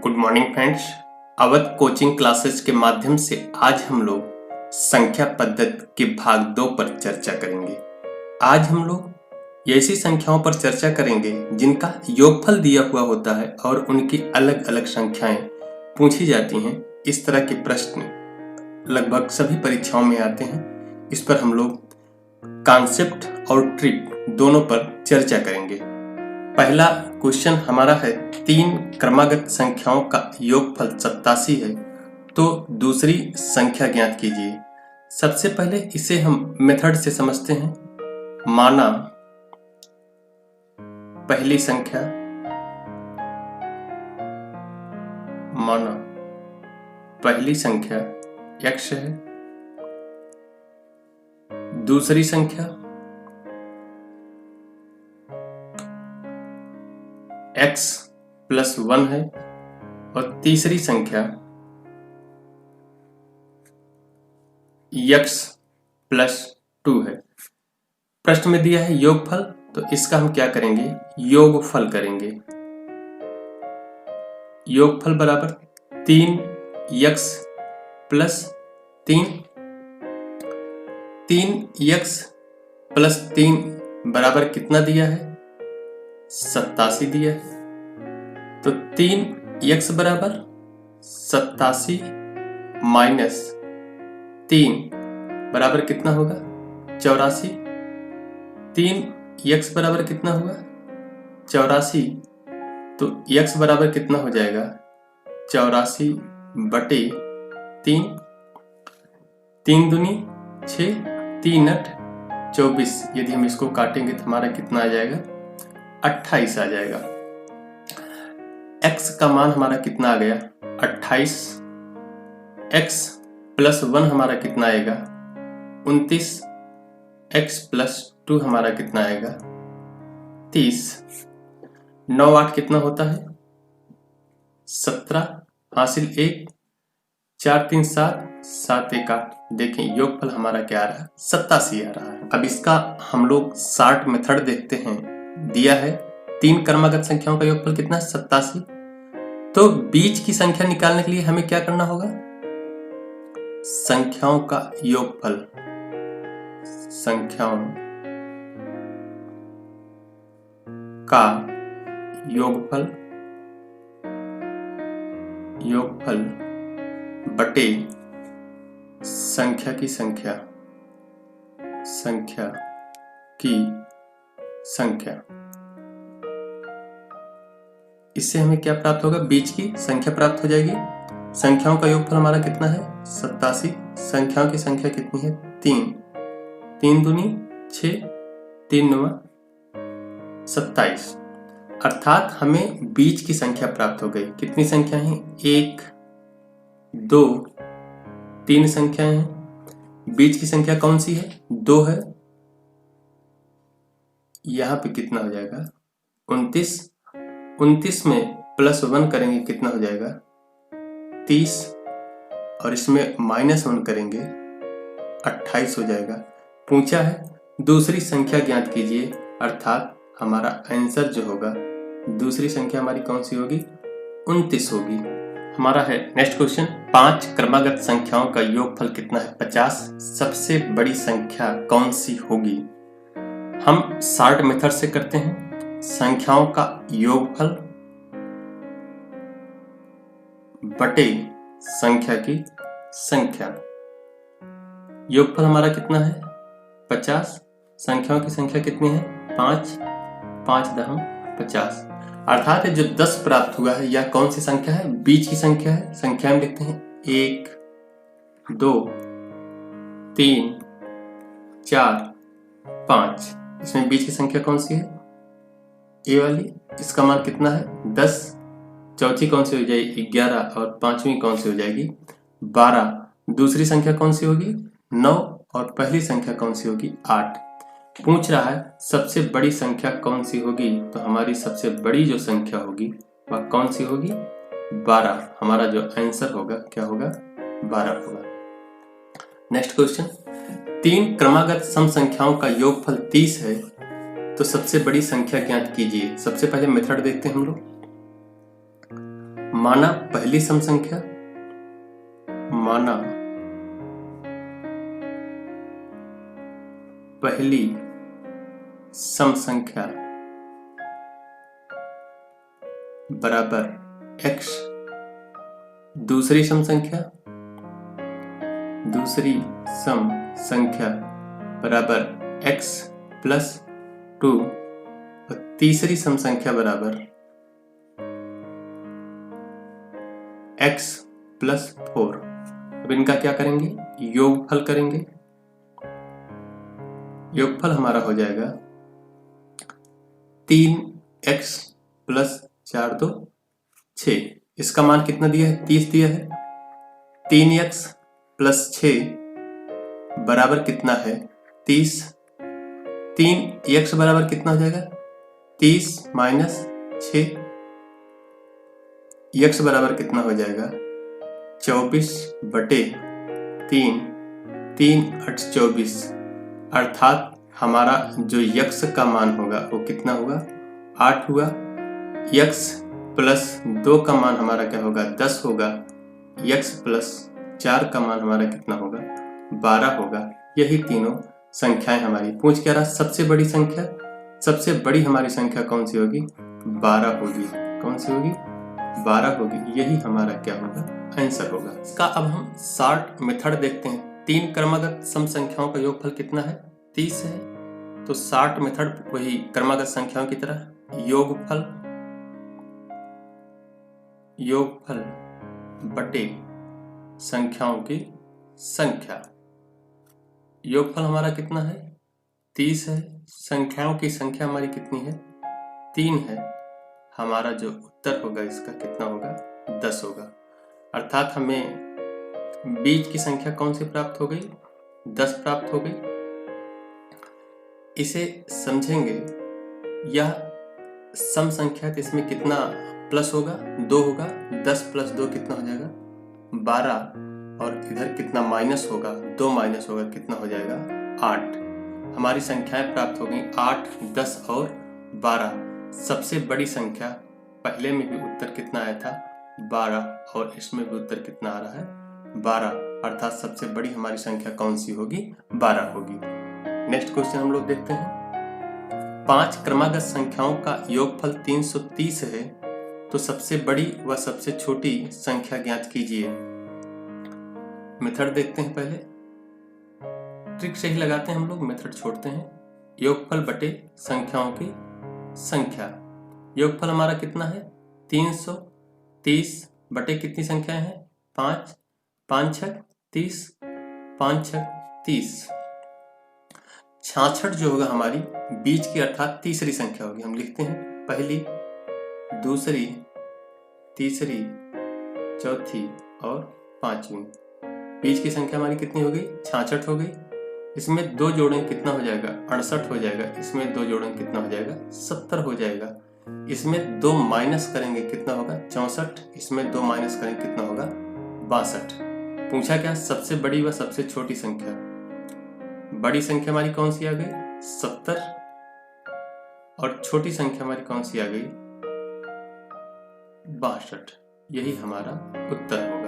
Good morning friends. Awadh coaching classes के माध्यम से आज हम लोग संख्या पद्धति के भाग 2 पर चर्चा करेंगे। आज हम लोग ऐसी संख्याओं पर चर्चा करेंगे जिनका योगफल दिया हुआ होता है और उनकी अलग अलग संख्याएं पूछी जाती हैं। इस तरह के प्रश्न लगभग सभी परीक्षाओं में आते हैं। इस पर हम लोग कॉन्सेप्ट और ट्रिक दोनों पर चर्चा करेंगे। पहला क्वेश्चन हमारा है 3 क्रमागत संख्याओं का योगफल 87 है, तो दूसरी संख्या ज्ञात कीजिए। सबसे पहले इसे हम मेथड से समझते हैं। माना पहली संख्या, माना पहली संख्या x है, दूसरी संख्या x प्लस 1 है और तीसरी संख्या x प्लस 2 है। प्रश्न में दिया है योगफल, तो इसका हम क्या करेंगे, योगफल करेंगे। योगफल बराबर 3x प्लस 3, 3x प्लस 3 बराबर कितना दिया है, 87 दिया है। तो 3x बराबर 87 माइनस 3 बराबर कितना होगा, 84। 3x बराबर कितना हुआ, 84। तो x बराबर कितना हो जाएगा, 84 बटे 3, 3 दूनी 6, 3 8 24। यदि हम इसको काटेंगे तो हमारा कितना आ जाएगा, 28 आ जाएगा। x का मान हमारा कितना आ गया, 28। x प्लस 1 हमारा कितना आएगा, 29। x प्लस 2 हमारा कितना आएगा, 30। 9 8 कितना होता है, 17। हासिल 1, 4 3 7, 7 1 8। देखें योगफल हमारा क्या आ रहा है, 87 आ रहा है। अब इसका हम लोग शार्ट मेथड देखते हैं। दिया है 3 क्रमागत संख्याओं का योगफल कितना है, 87। तो बीच की संख्या निकालने के लिए हमें क्या करना होगा, संख्याओं का योगफल, संख्याओं का योगफल, योगफल बटे संख्या की संख्या, संख्या की संख्या। इससे हमें क्या प्राप्त होगा, बीच की संख्या प्राप्त हो जाएगी। संख्याओं का योगफल हमारा कितना है, 87। संख्याओं की संख्या कितनी है, 3, 3 दूनी 6, 3 9 27। अर्थात हमें बीच की संख्या प्राप्त हो गई। कितनी संख्या है, 1 2 3 संख्याएं हैं। बीच की संख्या कौन सी है, 2 है। यहां पे कितना हो जाएगा, 29। 29 में प्लस 1 करेंगे कितना हो जाएगा, 30। और इसमें माइनस 1 करेंगे 28 हो जाएगा। पूछा है दूसरी संख्या ज्ञात कीजिए, अर्थात हमारा आंसर जो होगा दूसरी संख्या हमारी कौन सी होगी, 29 होगी। हमारा है नेक्स्ट क्वेश्चन, 5 क्रमागत संख्याओं का योगफल कितना है, 50। सबसे बड़ी संख्या कौन सी होगी। हम शार्ट मेथड से करते हैं। संख्याओं का योगफल बटे संख्या की संख्या। योगफल हमारा कितना है, 50। संख्याओं की संख्या कितनी है, 5, 5 दहम 50। अर्थात जो 10 प्राप्त हुआ है यह कौन सी संख्या है, बीच की संख्या है। संख्या में लिखते हैं 1 2 3 4 5। इसमें बीच की संख्या कौन सी है, ए वाली। इसका मान कितना है, 10। चौथी कौन सी हो जाएगी, 11। और पांचवी कौन सी हो जाएगी, 12। दूसरी संख्या कौन सी होगी, 9। और पहली संख्या कौन सी होगी, 8। पूछ रहा है सबसे बड़ी संख्या कौन सी होगी, तो हमारी सबसे बड़ी जो संख्या होगी वह कौन सी होगी, 12। हमारा जो आंसर होगा क्या होगा, 12 होगा। नेक्स्ट क्वेश्चन, 3 क्रमागत सम संख्याओं का योगफल 30 है, तो सबसे बड़ी संख्या ज्ञात कीजिए। सबसे पहले मेथड देखते हैं हम लोग। माना पहली सम संख्या, माना पहली सम संख्या बराबर x, दूसरी सम संख्या, दूसरी सम संख्या बराबर x प्लस 2 और तीसरी सम संख्या बराबर x प्लस 4। अब इनका क्या करेंगे, योगफल करेंगे। योगफल हमारा हो जाएगा 3x प्लस 4 2 6। इसका मान कितना दिया है, 30 दिया है। 3x प्लस 6 बराबर कितना है, 30। 3x बराबर कितना हो जाएगा, 30 माइनस 6। x बराबर कितना हो जाएगा, 24 बटे 3, 3 8 24। अर्थात हमारा जो x का मान होगा वो कितना होगा, 8 हुआ। x प्लस 2 का मान हमारा क्या होगा, 10 होगा। x प्लस 4 का मान हमारा कितना होगा, 12 होगा। यही तीनों संख्याएं हमारी। पूछ क्या रहा, सबसे बड़ी संख्या। सबसे बड़ी हमारी संख्या कौन सी होगी, 12 होगी। कौन सी होगी, 12 होगी। यही हमारा क्या होगा, आंसर होगा। इसका अब हम शॉर्ट मेथड देखते हैं। 3 क्रमागत सम संख्याओं का योगफल कितना है, 30 है। तो शॉर्ट मेथड वही क्रमागत संख्याओं की तरह, योगफल बटे संख्याओं की संख्या। योगफल हमारा कितना है, 30 है। संख्याओं की संख्या हमारी कितनी है, 3 है। हमारा जो उत्तर होगा इसका कितना होगा, 10 होगा। अर्थात हमें बीच की संख्या कौन सी प्राप्त हो गई, 10 प्राप्त हो गई। इसे समझेंगे, यह सम संख्या, तो इसमें कितना प्लस होगा, 2 होगा। 10 प्लस 2 कितना हो जाएगा, 12। और इधर कितना माइनस होगा, 2 माइनस होगा, कितना हो जाएगा, 8। हमारी संख्याएं प्राप्त हो गई 8, 10 और 12। सबसे बड़ी संख्या, पहले में भी उत्तर कितना आया था, 12, और इसमें भी उत्तर कितना आ रहा है, 12। अर्थात सबसे बड़ी हमारी संख्या कौन सी होगी, 12 होगी। नेक्स्ट क्वेश्चन हम लोग देखते हैं। 5 क्रमागत संख्याओं का योगफल 330 है, तो सबसे बड़ी व सबसे छोटी संख्या ज्ञात कीजिए। मेथड देखते हैं। पहले ट्रिक से ही लगाते हैं हम लोग, मेथड छोड़ते हैं। योगफल बटे संख्याओं की संख्या। योगफल हमारा कितना है, 330 बटे कितनी संख्याएं हैं, 5, 5 6 30, 5 6 30। 66 जो होगा हमारी बीच की, अर्थात तीसरी संख्या होगी। हम लिखते हैं पहली, दूसरी, तीसरी, चौथी और पांचवी। बीच की संख्या हमारी कितनी हो गई, 66 हो गई। इसमें 2 जोड़ें कितना हो जाएगा, 68 हो जाएगा। इसमें 2 जोड़ें कितना हो जाएगा, 70 हो जाएगा। इसमें 2 माइनस करेंगे कितना होगा, 64। इसमें 2 माइनस करेंगे कितना होगा, 62। पूछा क्या, सबसे बड़ी व सबसे छोटी संख्या। बड़ी संख्या हमारी कौन सी आ गई, 70, और छोटी संख्या हमारी कौन सी आ गई, 62। यही हमारा उत्तर होगा।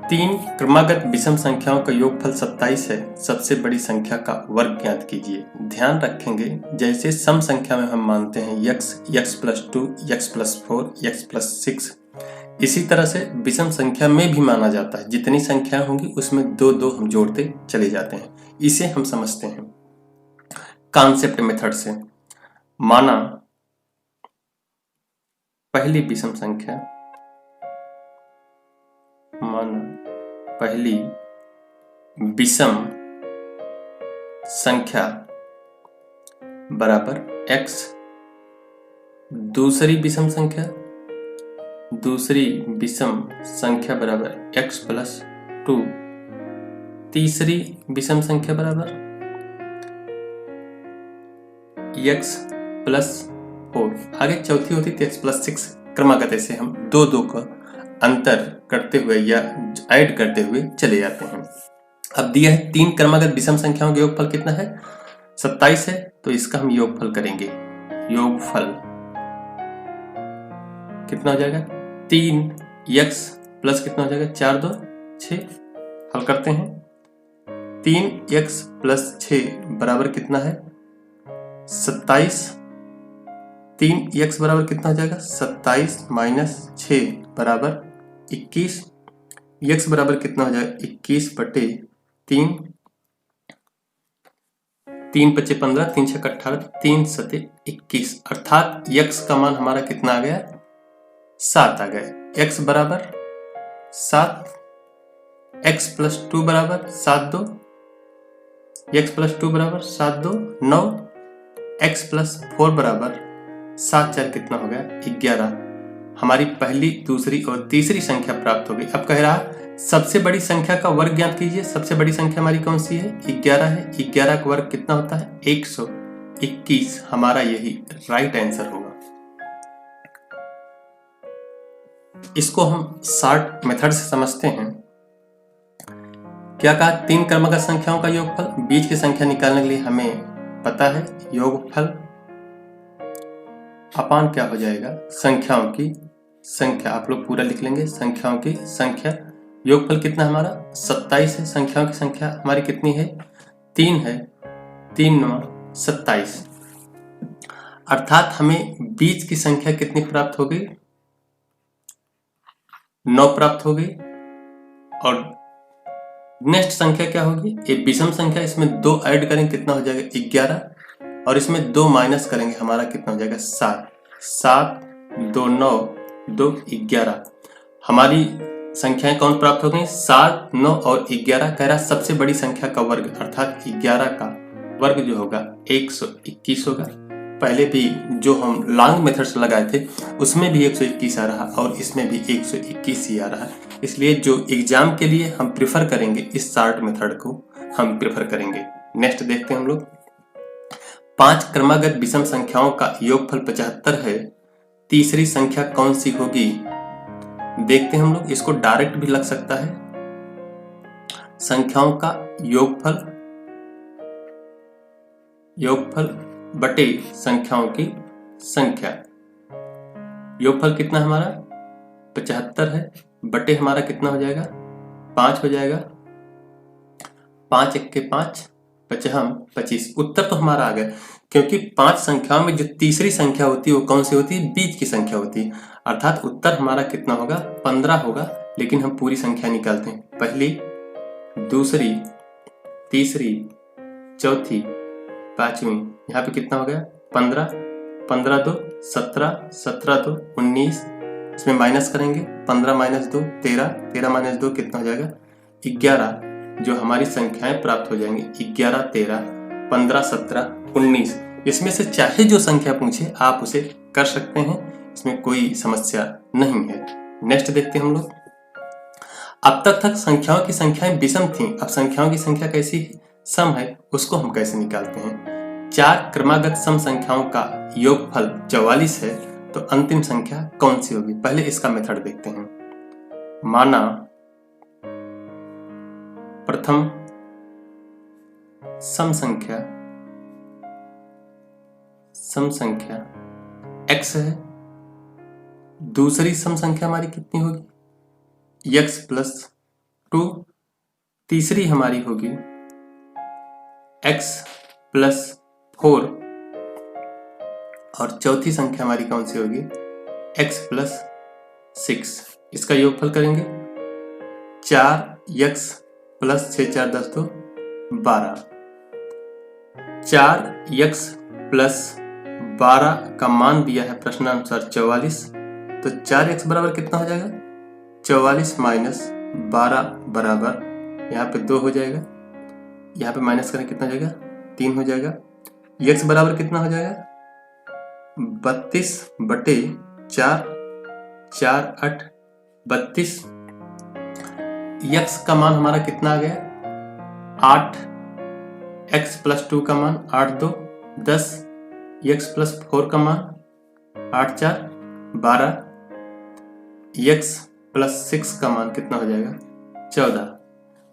3 क्रमागत विषम संख्याओं का योगफल 27 है। सबसे बड़ी संख्या का वर्ग ज्ञात कीजिए। ध्यान रखेंगे, जैसे सम संख्या में हम मानते हैं x, x plus 2, x plus 4, x plus 6, इसी तरह से विषम संख्या में भी माना जाता है। जितनी संख्या होंगी उसमें 2-2 हम जोड़ते चले जाते हैं। इसे हम समझते हैं कॉन्सेप्ट मेथड से। माना पहली विषम संख्या, माना पहली विषम संख्या बराबर x, दूसरी विषम संख्या, दूसरी विषम संख्या बराबर x प्लस 2, तीसरी विषम संख्या बराबर x प्लस 4। आगे चौथी होती थी x प्लस 6। क्रमागत ऐसे हम 2-2 का अंतर करते हुए या ऐड करते हुए चले जाते हैं। अब दिया है 3 क्रमागत विषम संख्याओं का योगफल कितना है, 27 है। तो इसका हम योगफल करेंगे। योगफल कितना हो जाएगा, 3x प्लस कितना हो जाएगा 4 2 6। हल करते हैं। 3x प्लस 6 बराबर कितना है 27। 3x बराबर कितना हो जाएगा 27 माइनस 6 बराबर 21। x बराबर कितना हो जाएगा 21 बटे 3। 3 पच्चे 15, 3 छक्का 18, 3 सते 21, अर्थात x का मान हमारा कितना आ गया 7 आ गया। x बराबर 7, x प्लस 2 बराबर 7 2, x प्लस 2 बराबर 7 2 9, x प्लस 4 बराबर 7 4 कितना हो गया 11। हमारी पहली, दूसरी और तीसरी संख्या प्राप्त हो गई। अब कह रहा सबसे बड़ी संख्या का वर्ग ज्ञात कीजिए। सबसे बड़ी संख्या हमारी कौन सी है 11 है। 11 का वर्ग कितना होता है 121। हमारा यही राइट आंसर होगा। इसको हम शॉर्ट मेथड से समझते हैं। क्या कहा 3 क्रमागत संख्याओं का योगफल। बीच की संख्या निकालने के लिए हमें पता है योगफल अपान क्या हो जाएगा संख्याओं की संख्या। आप लोग पूरा लिख लेंगे संख्याओं की संख्या। योगफल कितना हमारा 27 है। संख्याओं की संख्या हमारी कितनी है 3 है। 3 9 27, अर्थात हमें बीच की संख्या कितनी प्राप्त हो गई 9 प्राप्त हो गई। और नेक्स्ट संख्या क्या होगी ये विषम संख्या। इसमें 2 ऐड करेंगे कितना हो जाएगा 11, और इसमें 2 माइनस करेंगे हमारा कितना हो जाएगा 7। 7 2 9 2 11। हमारी संख्याएं कौन प्राप्त हो गई 7 9 और 11। कह रहा सबसे बड़ी संख्या का वर्ग अर्थात 11 का वर्ग जो होगा 121 होगा। पहले भी जो हम लॉन्ग मेथड से लगाए थे उसमें भी 121 आ रहा और इसमें भी 121 ही आ रहा। इसलिए जो एग्जाम के लिए हम प्रेफर करेंगे इस शॉर्ट मेथड को हम प्रेफर करेंगे। नेक्स्ट देखते हैं हम लोग। 5 क्रमागत विषम संख्याओं का योगफल 75 है। तीसरी संख्या कौन सी होगी देखते हैं हम लोग। इसको डायरेक्ट भी लग सकता है। संख्याओं का योगफल बटे संख्याओं की संख्या। योगफल कितना हमारा 75 है, बटे हमारा कितना हो जाएगा 5 हो जाएगा। 5 1 के 5, 5 25। उत्तर तो हमारा आ गया, क्योंकि 5 संख्याओं में जो तीसरी संख्या होती है वो कौन सी होती है बीच की संख्या होती है। अर्थात उत्तर हमारा कितना होगा 15 होगा। लेकिन हम पूरी संख्या निकालते हैं। पहली, दूसरी, तीसरी, चौथी, पांचवी। यहाँ पे कितना हो गया 15, 15 2 17, 17 2 19। इसमें माइनस करेंगे 15 माइनस 2 13, 13 माइनस 2 कितना हो जाएगा 11। जो हमारी संख्याएं प्राप्त हो जाएंगी 11 13 15 17 19। इसमें से चाहे जो संख्या पूछे आप उसे कर सकते हैं, इसमें कोई समस्या नहीं है। नेक्स्ट देखते हैं हम लोग। अब तक संख्याओं की संख्याएं विषम थीं, अब संख्याओं की संख्या कैसी सम है उसको हम कैसे निकालते हैं। 4 क्रमागत सम संख्याओं का योगफल 44 है, तो अंतिम संख्या कौन सी होगी। पहले इसका मेथड देखते हैं। माना प्रथम सम संख्या x है। दूसरी सम संख्या हमारी कितनी होगी x प्लस 2। तीसरी हमारी होगी x प्लस 4। और चौथी संख्या हमारी कौन सी होगी x प्लस 6। इसका योगफल करेंगे 4x प्लस 6 4 10 2 12। 4x प्लस 12 का मान दिया है प्रश्नानुसार 44, तो 4x बराबर कितना हो जाएगा 44 माइनस 12 बराबर यहाँ पे 2 हो जाएगा। यहाँ पे माइनस करें कितना हो जाएगा 3 हो जाएगा। x बराबर कितना हो जाएगा 32 बटे 4, 4 8 32। x का मान हमारा कितना आ गया 8। x प्लस 2 का मान 8 2 10। x प्लस 4 का मान 8 4 12। x प्लस 6 का मान कितना हो जाएगा 14।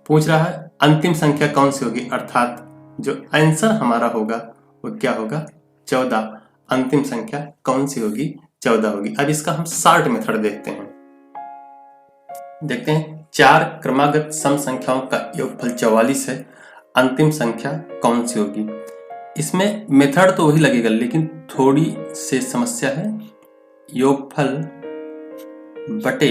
पूछ रहा है अंतिम संख्या कौन सी होगी, अर्थात जो आंसर हमारा होगा वो क्या होगा 14। अंतिम संख्या कौन सी होगी 14 होगी। अब इसका हम शॉर्ट मेथड देखते हैं। देखते हैं, 4 क्रमागत सम संख्याओं का योगफल 44 है, अंतिम संख्या कौन सी होगी। इसमें मेथड तो वही लगेगा, लेकिन थोड़ी सी समस्या है। योगफल बटे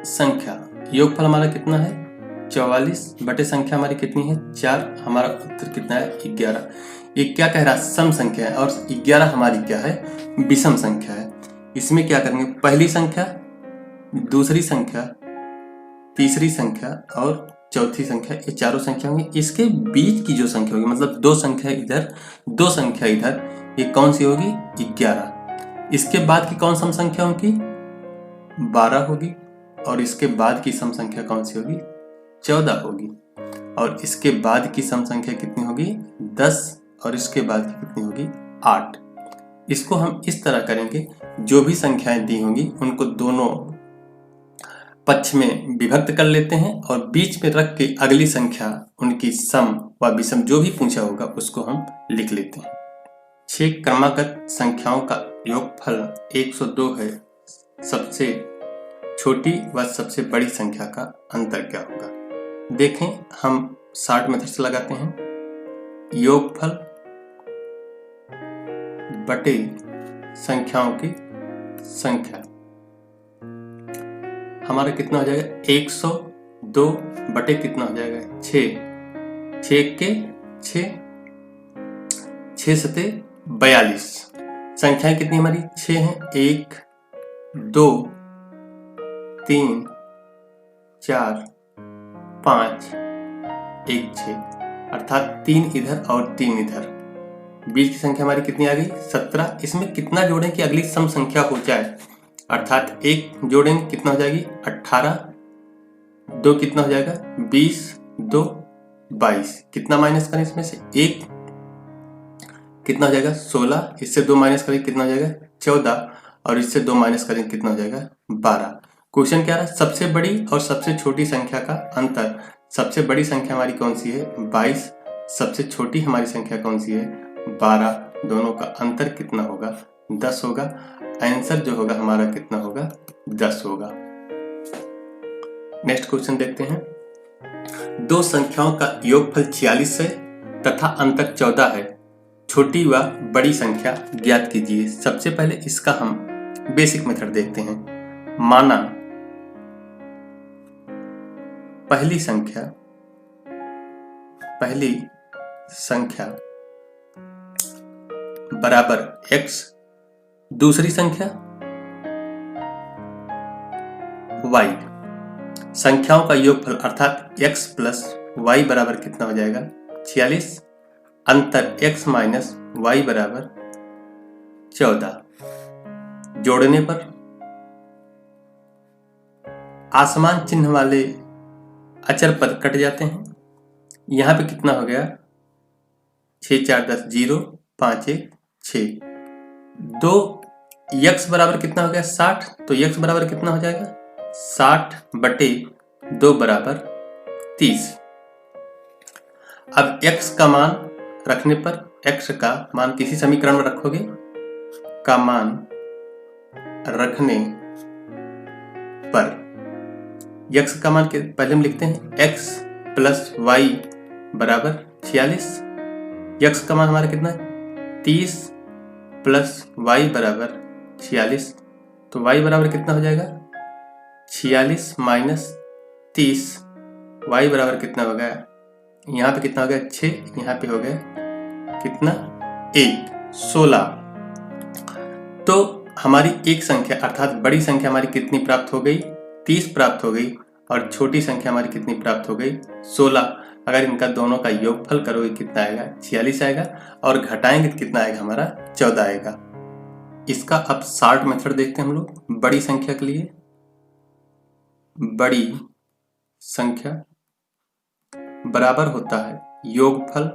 संख्या, योगफल हमारा कितना है 44 बटे संख्या हमारी कितनी है 4, हमारा उत्तर कितना है 11। ये क्या कह रहा है, सम संख्या है, और 11 हमारी क्या है, विषम संख्या है। इसमें क्या करेंगे, पहली संख्या, दूसरी संख्या, तीसरी संख्या और चौथी संख्या, ये चारों संख्या होंगी। इसके बीच की जो संख्या होगी, मतलब 2 संख्या इधर 2 संख्या इधर, ये कौन सी होगी 11। इसके बाद की कौन सम संख्या होगी 12 होगी, और इसके बाद की सम संख्या कौन सी होगी 14 होगी, और इसके बाद की सम संख्या कितनी होगी 10, और इसके बाद की कितनी होगी 8। इसको हम इस तरह करेंगे, जो भी संख्याएं दी होंगी उनको दोनों पक्ष में विभक्त कर लेते हैं, और बीच में रख के अगली संख्या उनकी सम व विषम जो भी पूछा होगा उसको हम लिख लेते हैं। 6 क्रमागत संख्याओं का योगफल 102 है, सबसे छोटी व सबसे बड़ी संख्या का अंतर क्या होगा। देखें, हम शॉर्ट मेथड से लगाते हैं। योगफल बटे संख्याओं की संख्या हमारा कितना हो जाएगा 102 बटे कितना हो जाएगा 6, 6 के 6 सते 42। संख्याएं कितनी हमारी 6 हैं, 1 2 3 4 5 1 6, अर्थात 3 इधर और 3 इधर। बीच की संख्या हमारी कितनी आ गई 17। इसमें कितना जोड़ें कि अगली सम संख्या हो जाए, अर्थात 1 जोड़ेंगे कितना हो जाएगी 18, 2 कितना हो जाएगा 20, 2 22। कितना माइनस करें इसमें से 1 कितना हो जाएगा 16, इससे 2 माइनस करें कितना हो जाएगा 14, और इससे 2 माइनस करें कितना हो जाएगा 12। क्वेश्चन क्या रहा, सबसे बड़ी और सबसे छोटी संख्या का अंतर। सबसे बड़ी संख्या हमारी कौन सी है 22, सबसे छोटी हमारी संख्या कौन सी है 12, दोनों का अंतर कितना होगा 10 होगा। आंसर जो होगा हमारा कितना होगा 10 होगा। नेक्स्ट क्वेश्चन देखते हैं। 2 संख्याओं का योगफल 46 है तथा अंतर 14 है, छोटी व बड़ी संख्या ज्ञात कीजिए। सबसे पहले इसका हम बेसिक मेथड देखते हैं। माना पहली संख्या बराबर x, दूसरी संख्या y। संख्याओं का योगफल अर्थात x प्लस y बराबर कितना हो जाएगा 46, अंतर x माइनस y बराबर 14। जोड़ने पर आसमान चिन्ह वाले अचर पद कट जाते हैं। यहां पे कितना हो गया 6 4 10 0 5 1 6। 2 x बराबर कितना हो गया 60, तो x बराबर कितना हो जाएगा 60 बटे 2 बराबर 30। अब x का मान रखने पर, x का मान किसी समीकरण में रखोगे, का मान रखने पर x का मान के पहले हम लिखते हैं x प्लस y बराबर 46। x का मान हमारा कितना है 30 प्लस y बराबर 46, तो y बराबर कितना हो जाएगा 46 माइनस 30, y बराबर कितना हो गया, यहाँ पे कितना हो गया 6, यहाँ पे हो गया कितना 1 16। तो हमारी एक संख्या अर्थात बड़ी संख्या हमारी कितनी प्राप्त हो गई 30 प्राप्त हो गई, और छोटी संख्या हमारी कितनी प्राप्त हो गई 16। अगर इनका दोनों का योगफल करोगे कितना आएगा 46 आएगा, और घटाएंगे तो कितना आएगा हमारा 14 आएगा। इसका अब शॉर्ट मेथड देखते हैं हम लोग। बड़ी संख्या के लिए, बड़ी संख्या बराबर होता है योगफल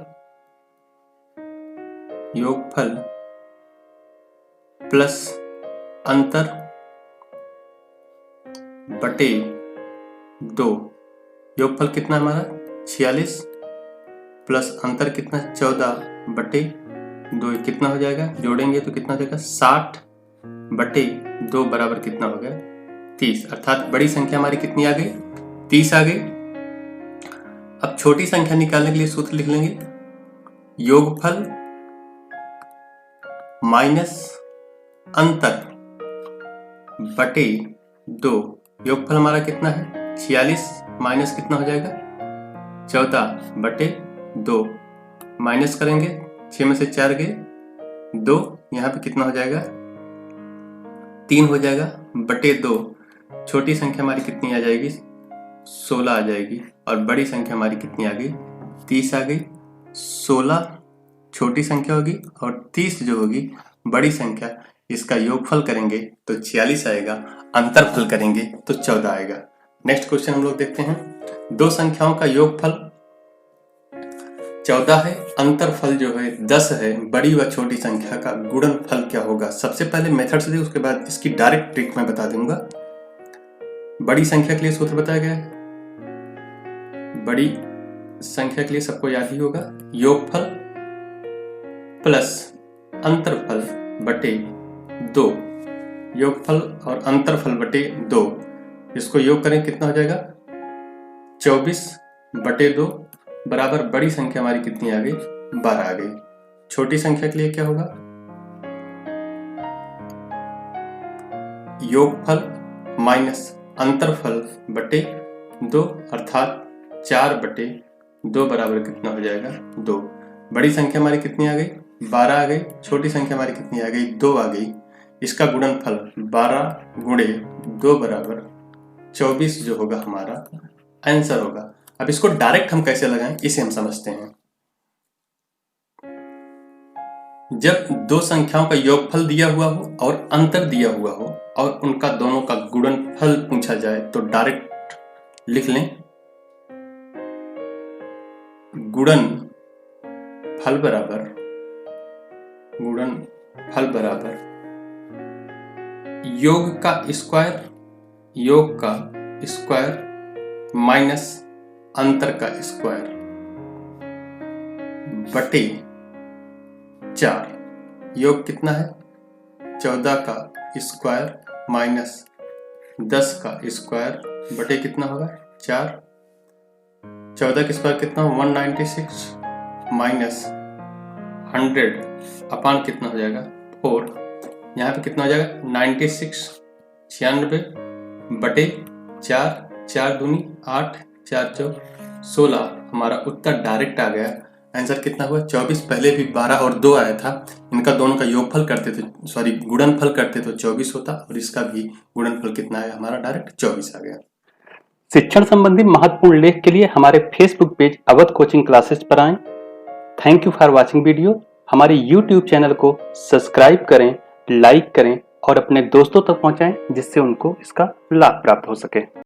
प्लस अंतर बटे 2। योगफल कितना हमारा 46 प्लस अंतर कितना 14 बटे 2, कितना हो जाएगा, जोड़ेंगे तो कितना हो जाएगा 60 बटे 2 बराबर कितना हो गया 30, अर्थात बड़ी संख्या हमारी कितनी आ गई? 30 आ गई। अब छोटी संख्या निकालने के लिए सूत्र लिख लेंगे, योगफल माइनस अंतर बटे 2। योगफल हमारा कितना है? 46 माइनस कितना हो जाएगा? 14 बटे 2। माइनस करेंगे, 6 में से 4 गए 2, यहाँ पे कितना हो जाएगा? 3 हो जाएगा बटे 2। छोटी संख्या हमारी कितनी आ जाएगी? 16 आ जाएगी। और बड़ी संख्या हमारी कितनी आ गई? 30 आ गई। 16 छोटी संख्या होगी और 30 जो होगी बड़ी संख्या। इसका योगफल करेंगे तो 46 आएगा, अंतरफल करेंगे तो 14 आएगा। नेक्स्ट क्वेश्चन हम लोग देखते हैं। दो संख्याओं का योगफल 14 है, अंतरफल जो है 10 है, बड़ी व छोटी संख्या का गुणनफल क्या होगा? सबसे पहले मेथड से, उसके बाद इसकी डायरेक्ट ट्रिक मैं बता दूंगा। बड़ी संख्या के लिए सूत्र बताया गया है, बड़ी संख्या के लिए सबको याद ही होगा, योगफल प्लस अंतरफल बटे 2। योगफल और अंतरफल बटे 2, इसको योग करें कितना हो जाएगा? 24 बटे 2 बराबर बड़ी संख्या हमारी कितनी आ गई? 12 आ गई। छोटी संख्या के लिए क्या होगा? योगफल माइनस अंतरफल बटे 2, अर्थात 4 बटे 2 बराबर कितना हो जाएगा? 2। बड़ी संख्या हमारी कितनी आ गई? 12 आ गई। छोटी संख्या हमारी कितनी आ गई? 2 आ गई। इसका गुणनफल 12 गुणे 2 बराबर 24 जो होगा हमारा आंसर होगा। अब इसको डायरेक्ट हम कैसे लगाएं इसे हम समझते हैं। जब दो संख्याओं का योगफल दिया हुआ हो और अंतर दिया हुआ हो और उनका दोनों का गुणनफल पूछा जाए तो डायरेक्ट लिख लें, गुणनफल बराबर योग का स्क्वायर माइनस अंतर का स्क्वायर बटे 4। योग कितना है? 14 का स्क्वायर माइनस 10 का स्क्वायर बटे कितना होगा? 4। 14 का स्क्वायर कितना हो? 196 माइनस 100 अपान कितना हो जाएगा? 4। यहाँ पे कितना हो जाएगा? 96 96 बटे 4। 4 दूनी 8, 4 चौक 16। हमारा उत्तर डायरेक्ट आ गया। आंसर कितना हुआ? 24। पहले भी 12 और 2 आया था, इनका दोनों का योगफल करते थे, सॉरी गुणनफल करते तो 24 होता, और इसका भी गुणनफल कितना आया? हमारा डायरेक्ट 24 आ गया। शिक्षण संबंधी महत्वपूर्ण लेख के लिए हमारे Facebook page Awadh coaching classes पर आएं। Thank you for watching video. हमारे यूट्यूब चैनल को सब्सक्राइब करें, लाइक करें और अपने दोस्तों तक पहुंचाएं, जिससे उनको इसका लाभ प्राप्त हो सके।